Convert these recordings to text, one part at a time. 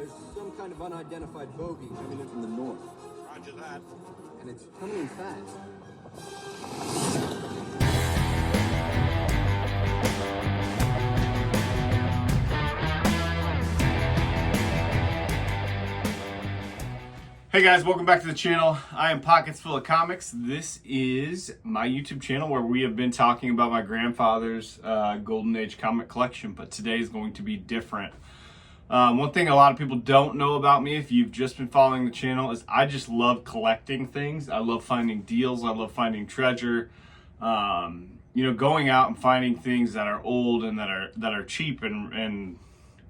There's some kind of unidentified bogey coming in from the north. Roger that. And it's coming in fast. Hey guys, welcome back to the channel. I am Pockets Full of Comics. This is my YouTube channel where we have been talking about my grandfather's Golden Age comic collection, but today is going to be different. One thing a lot of people don't know about me, if you've just been following the channel, is I just love collecting things. I love finding deals. I love finding treasure. Going out and finding things that are old and that are cheap and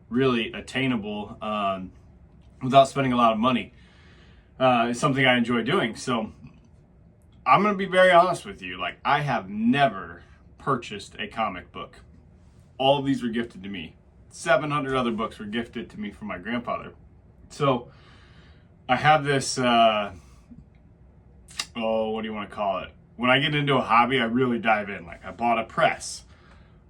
really attainable without spending a lot of money. It's something I enjoy doing. So I'm going to be very honest with you. Like, I have never purchased a comic book. All of these were gifted to me. 700 other books were gifted to me from my grandfather. So I have this, what do you want to call it? When I get into a hobby, I really dive in. Like, I bought a press.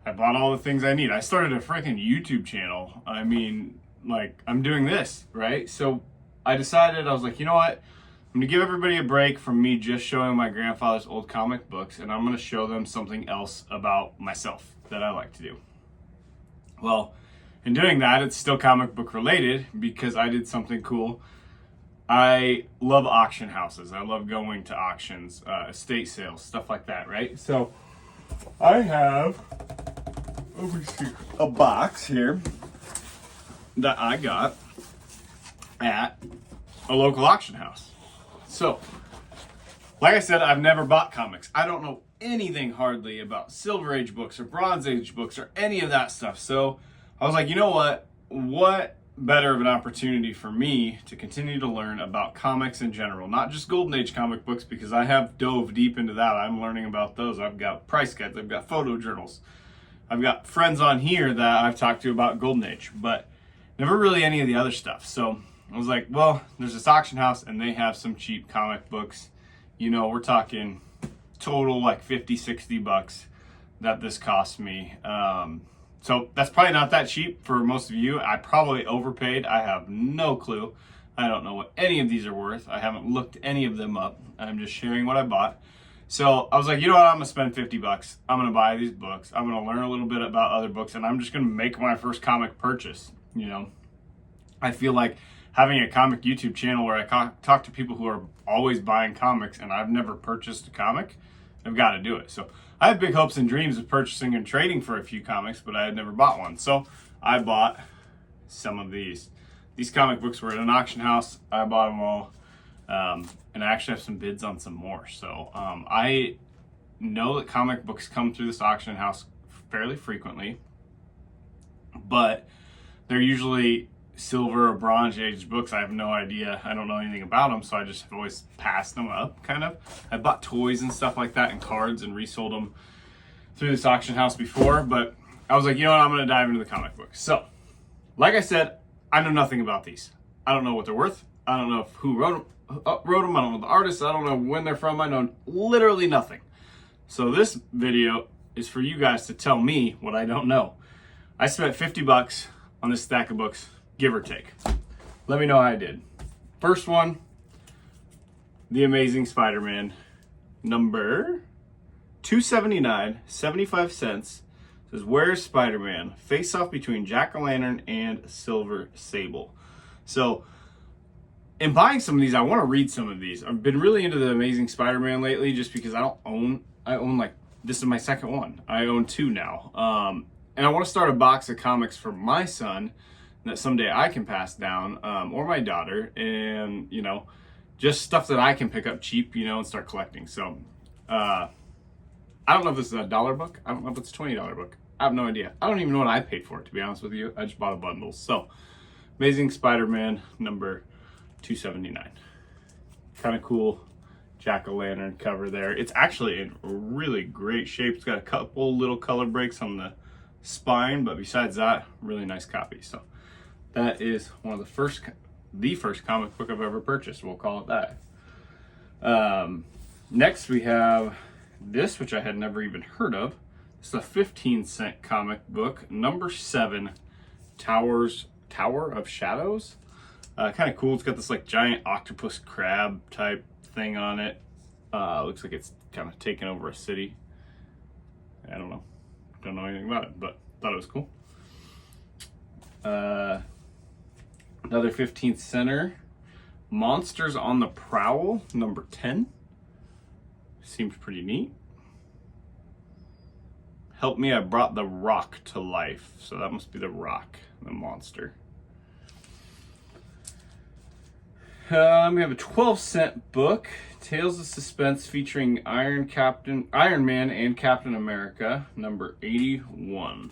I bought all the things I need. I started a freaking YouTube channel. I mean, like, I'm doing this, right? So I decided, I was like, you know what? I'm going to give everybody a break from me just showing my grandfather's old comic books, and I'm going to show them something else about myself that I like to do. Well, in doing that, it's still comic book related because I did something cool. I love auction houses. I love going to auctions, estate sales, stuff like that, right? So I have a box here that I got at a local auction house. So, like I said, I've never bought comics. I don't know anything hardly about Silver Age books or Bronze Age books or any of that stuff. So I was like, you know what? What better of an opportunity for me to continue to learn about comics in general, not just Golden Age comic books, because I have dove deep into that. I'm learning about those. I've got price guides. I've got photo journals. I've got friends on here that I've talked to about Golden Age, but never really any of the other stuff. So I was like, well, there's this auction house and they have some cheap comic books. You know, we're talking total like 50, 60 bucks that this cost me. So that's probably not that cheap for most of you. I probably overpaid. I have no clue. I don't know what any of these are worth. I haven't looked any of them up. I'm just sharing what I bought. So I was like, you know what? I'm going to spend 50 bucks. I'm going to buy these books. I'm going to learn a little bit about other books, and I'm just going to make my first comic purchase. You know, I feel like having a comic YouTube channel where I talk to people who are always buying comics and I've never purchased a comic, I've got to do it. So I have big hopes and dreams of purchasing and trading for a few comics, but I had never bought one. So I bought some of these. These comic books were at an auction house. I bought them all. And I actually have some bids on some more. So I know that comic books come through this auction house fairly frequently, but they're usually Silver or Bronze Age books. I have no idea. I don't know anything about them, so I just have always passed them up, kind of. I bought toys and stuff like that and cards and resold them through this auction house before, but I was like, you know what, I'm going to dive into the comic books. So, like I said, I know nothing about these. I don't know what they're worth. I don't know who wrote them. I don't know the artists. I don't know when they're from. I know literally nothing. So this video is for you guys to tell me what I don't know. I spent 50 bucks on this stack of books, give or take. Let me know how I did. First one, The Amazing Spider-Man, number 279, 75 cents. It says, "Where's Spider-Man? Face-off between Jack-o'-lantern and Silver Sable." So, in buying some of these, I want to read some of these. I've been really into The Amazing Spider-Man lately just because I own like, this is my second one. I own two now. And I want to start a box of comics for my son that someday I can pass down, or my daughter, and, you know, just stuff that I can pick up cheap, you know, and start collecting. So, I don't know if this is a $1 book. I don't know if it's a $20 book. I have no idea. I don't even know what I paid for it, to be honest with you. I just bought a bundle. So, Amazing Spider-Man, number 279. Kind of cool Jack-o'-lantern cover there. It's actually in really great shape. It's got a couple little color breaks on the spine, but besides that, really nice copy. So that is one of the first comic book I've ever purchased. We'll call it that. Next we have this, which I had never even heard of. It's a 15-cent comic book, number 7, Tower of Shadows. Kind of cool. It's got this like giant octopus crab type thing on it. Looks like it's kind of taking over a city. I don't know. Don't know anything about it, but thought it was cool. Another 15th center. Monsters on the Prowl, number 10. Seems pretty neat. Help me, I brought the Rock to life. So that must be the Rock, the monster. We have a 12-cent book, Tales of Suspense, featuring Iron Man and Captain America, number 81.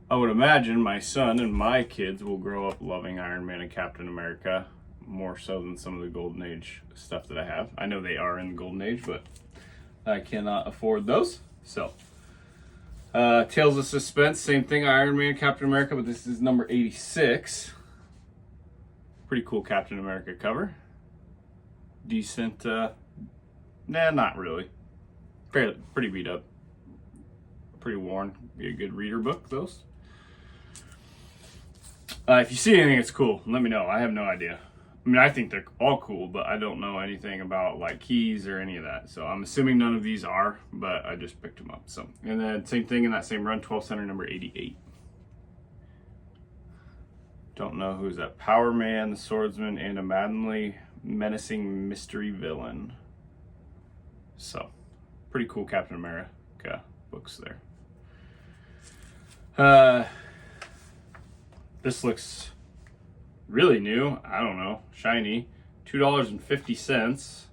I would imagine my son and my kids will grow up loving Iron Man and Captain America more so than some of the Golden Age stuff that I have. I know they are in the Golden Age, but I cannot afford those. So, Tales of Suspense, same thing, Iron Man, Captain America, but this is number 86. Pretty cool Captain America cover. Decent, not really. Pretty beat up. Pretty worn. Be a good reader book, those. If you see anything that's cool, let me know. I have no idea. I mean, I think they're all cool, but I don't know anything about like keys or any of that. So I'm assuming none of these are, but I just picked them up. So, and then same thing in that same run, 12 center, number 88. Don't know who's that. Power Man, the Swordsman, and a maddeningly menacing mystery villain. So, pretty cool Captain America books there. This looks really new. I don't know. Shiny. $2.50. So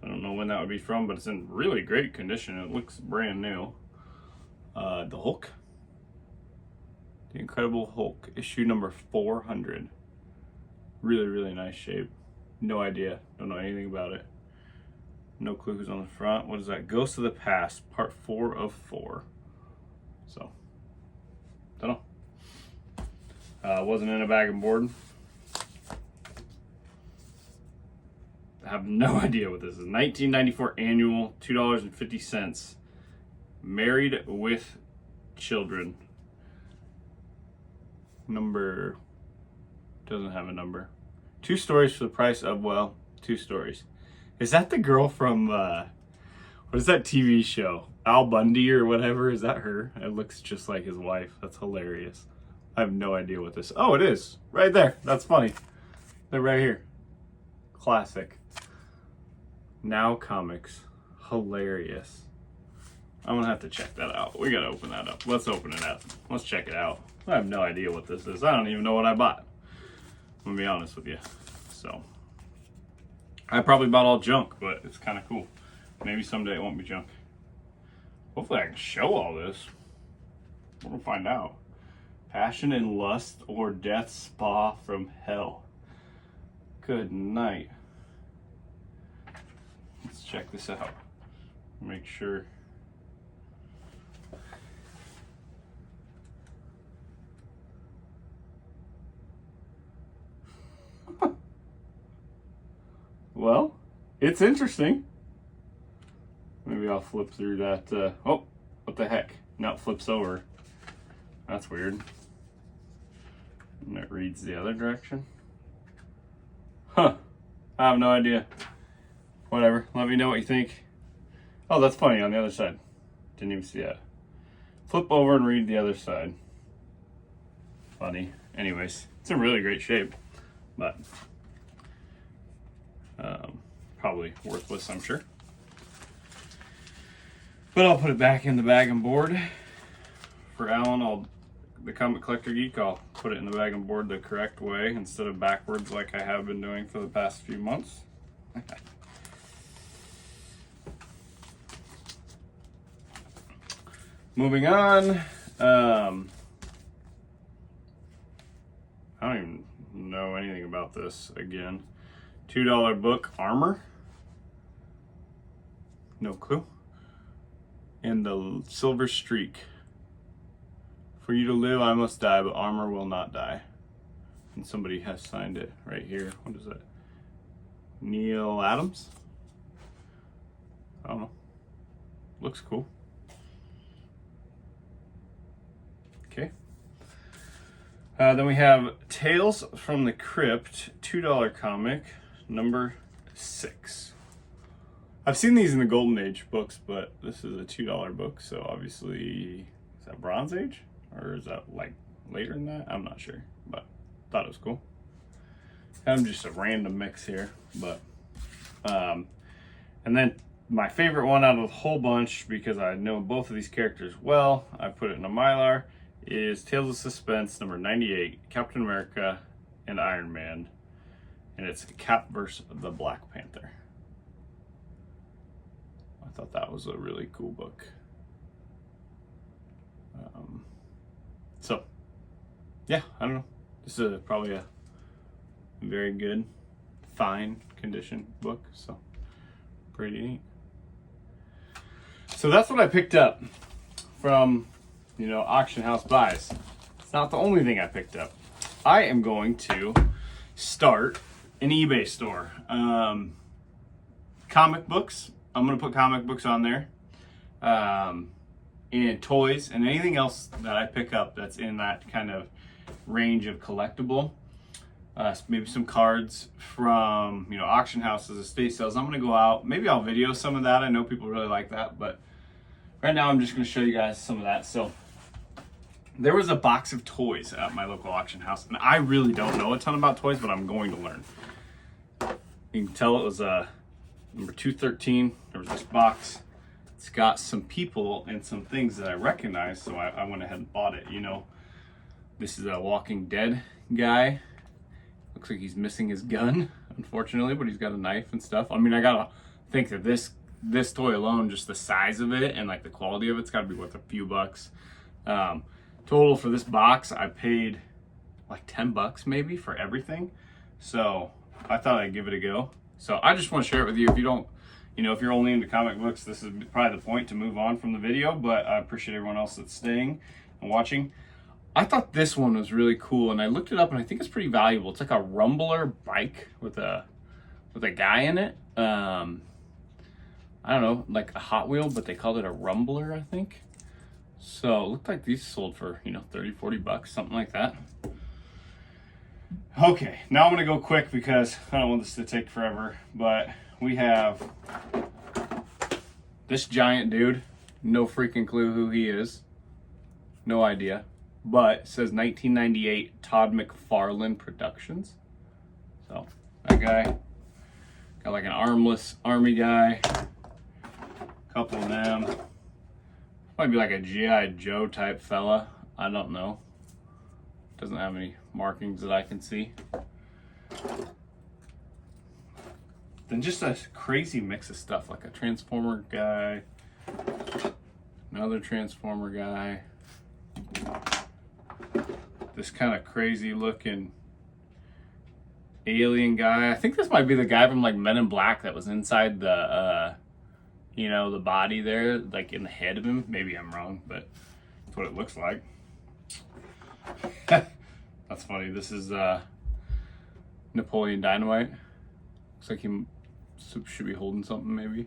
I don't know when that would be from, but it's in really great condition. It looks brand new. The Hulk. The Incredible Hulk, issue number 400. Really, really nice shape. No idea. Don't know anything about it. No clue who's on the front. What is that? Ghost of the Past, part 4 of 4. So, don't know. Wasn't in a bag and board. I have no idea what this is. 1994 annual, $2.50. Married with Children. Number doesn't have a number. 2 stories for the price of, well, 2 stories. Is that the girl from what is that TV show? Al Bundy or whatever? Is that her? It looks just like his wife. That's hilarious. I have no idea what this. Oh, it is right there. That's funny. They're right here. Classic. Now Comics. Hilarious. I'm gonna have to check that out. We gotta open that up. Let's open it up. Let's check it out. I have no idea what this is. I don't even know what I bought. I'm gonna be honest with you. So, I probably bought all junk, but it's kind of cool. Maybe someday it won't be junk. Hopefully I can show all this. We'll find out. Passion and Lust or Death Spa from Hell. Good night. Let's check this out. Make sure. Well, it's interesting. Maybe I'll flip through that. Oh, what the heck? Now it flips over. That's weird. And it reads the other direction. Huh. I have no idea. Whatever. Let me know what you think. Oh, that's funny on the other side. Didn't even see that. Flip over and read the other side. Funny. Anyways, it's in really great shape. But probably worthless, I'm sure. But I'll put it back in the bag and board. For Alan, the Comic Collector Geek, I'll put it in the bag and board the correct way instead of backwards like I have been doing for the past few months. Moving on. I don't even know anything about this again. $2 book, Armor. No clue. And the Silver Streak. For you to live, I must die, but armor will not die. And somebody has signed it right here. What is that? Neil Adams? I don't know. Looks cool. Okay. Then we have Tales from the Crypt, $2 comic, number 6. I've seen these in the Golden Age books, but this is a $2 book, so obviously, is that Bronze Age? Or is that like later than that? I'm not sure, but thought it was cool. Kind of just a random mix here, but and then my favorite one out of the whole bunch, because I know both of these characters well, I put it in a Mylar, is Tales of Suspense number 98, Captain America and Iron Man, and it's Cap vs. the Black Panther. I thought that was a really cool book. So yeah, I don't know. This is probably a very good, fine condition book, so pretty neat. So that's what I picked up from, auction house buys. It's not the only thing I picked up. I am going to start an eBay store. Comic books. I'm going to put comic books on there. And toys and anything else that I pick up that's in that kind of range of collectible. Maybe some cards from, auction houses, estate sales. I'm going to go out. Maybe I'll video some of that. I know people really like that, but right now I'm just going to show you guys some of that. So there was a box of toys at my local auction house, and I really don't know a ton about toys, but I'm going to learn. You can tell it was number 213. There was this box. It's got some people and some things that I recognize, so I went ahead and bought it. This is a Walking Dead guy. Looks like he's missing his gun, unfortunately, but he's got a knife and stuff. I mean, I gotta think that this toy alone, just the size of it and like the quality of it's gotta be worth a few bucks. Total for this box, I paid like $10 maybe for everything. So I thought I'd give it a go. So I just want to share it with you. If you don't, if you're only into comic books, this is probably the point to move on from the video, but I appreciate everyone else that's staying and watching. I thought this one was really cool, and I looked it up, and I think it's pretty valuable. It's like a Rumbler bike with a guy in it. I don't know, like a Hot Wheel, but they called it a Rumbler, I think. So it looked like these sold for, $30-40, something like that. Okay, now I'm gonna go quick because I don't want this to take forever, but we have this giant dude. No freaking clue who he is. No idea. But it says 1998 Todd McFarlane Productions. So that guy got like an armless army guy. Couple of them. Might be like a G.I. Joe type fella. I don't know. Doesn't have any markings that I can see. Then just a crazy mix of stuff, like a Transformer guy, another Transformer guy, this kind of crazy looking alien guy. I think this might be the guy from like Men in Black that was inside the the body there, like in the head of him. Maybe I'm wrong, but that's what it looks like. That's funny. This is Napoleon Dynamite. Looks like he should be holding something maybe.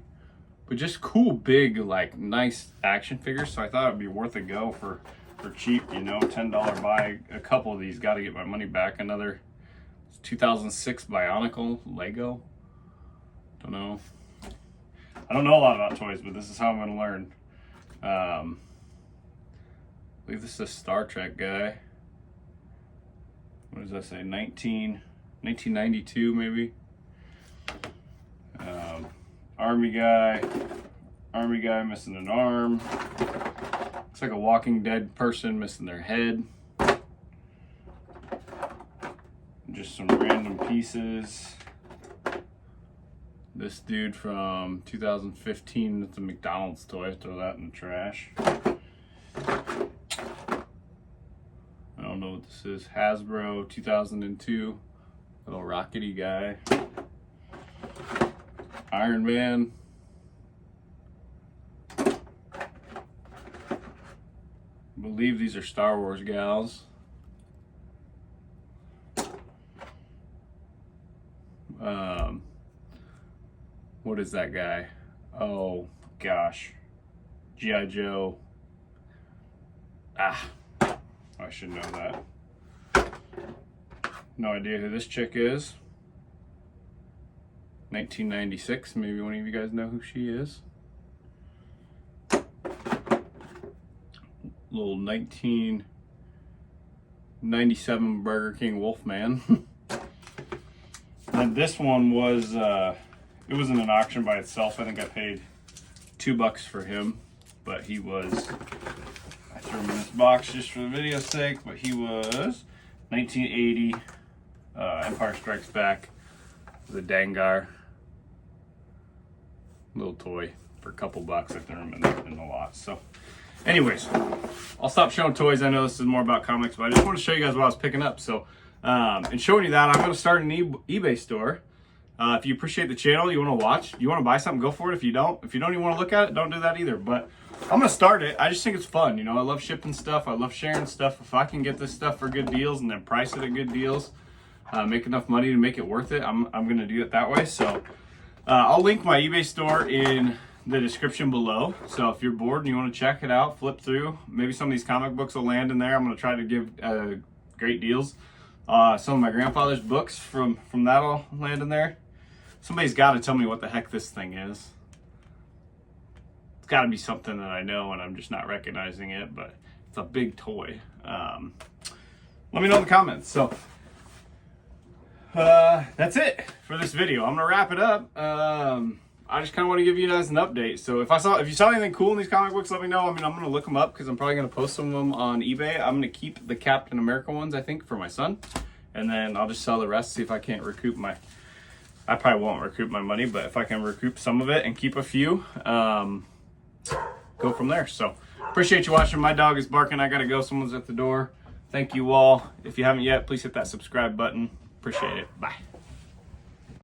But just cool, big, like nice action figures. So I thought it'd be worth a go for cheap, $10 buy. A couple of these, got to get my money back. Another 2006 Bionicle Lego. I don't know a lot about toys, but this is how I'm going to learn. I believe this is a Star Trek guy. What does that say? 1992 maybe. Army guy missing an arm. Looks like a Walking Dead person missing their head. Just some random pieces. This dude from 2015, it's a McDonald's toy. Throw that in the trash. I don't know what this is. Hasbro 2002. Little rockety guy. Iron Man. I believe these are Star Wars gals. What is that guy? Oh gosh, G.I. Joe. I should know that. No idea who this chick is. 1996. Maybe one of you guys know who she is. Little 1997 Burger King Wolfman. And this one was, it was in an auction by itself. I think I paid $2 for him, but he was, I threw him in this box just for the video's sake, but he was 1980 Empire Strikes Back, the Dengar. Little toy for a couple bucks. I threw him in the lot. So anyways, I'll stop showing toys. I know this is more about comics, but I just want to show you guys what I was picking up. So in showing you that, I'm going to start an eBay store. If you appreciate the channel, you want to watch, you want to buy something, go for it. If you don't even want to look at it, don't do that either. But I'm going to start it. I just think it's fun. You know, I love shipping stuff. I love sharing stuff. If I can get this stuff for good deals and then price it at good deals, make enough money to make it worth it, I'm going to do it that way. So I'll link my eBay store in the description below. So if you're bored and you want to check it out, flip through, maybe some of these comic books will land in there. I'm going to try to give great deals. Some of my grandfather's books from that'll land in there. Somebody's got to tell me what the heck this thing is. It's got to be something that I know and I'm just not recognizing it, but it's a big toy. Let me know in the comments. So that's it for this video. I'm gonna wrap it up. I just kind of want to give you guys an update. So if you saw anything cool in these comic books, let me know. I mean, I'm gonna look them up because I'm probably gonna post some of them on eBay. I'm gonna keep the Captain America ones, I think, for my son, and then I'll just sell the rest. See if I can't recoup my. I probably won't recoup my money, but if I can recoup some of it and keep a few, go from there. So appreciate you watching. My dog is barking. I gotta go. Someone's at the door. Thank you all. If you haven't yet, please hit that subscribe button. Appreciate it. Bye.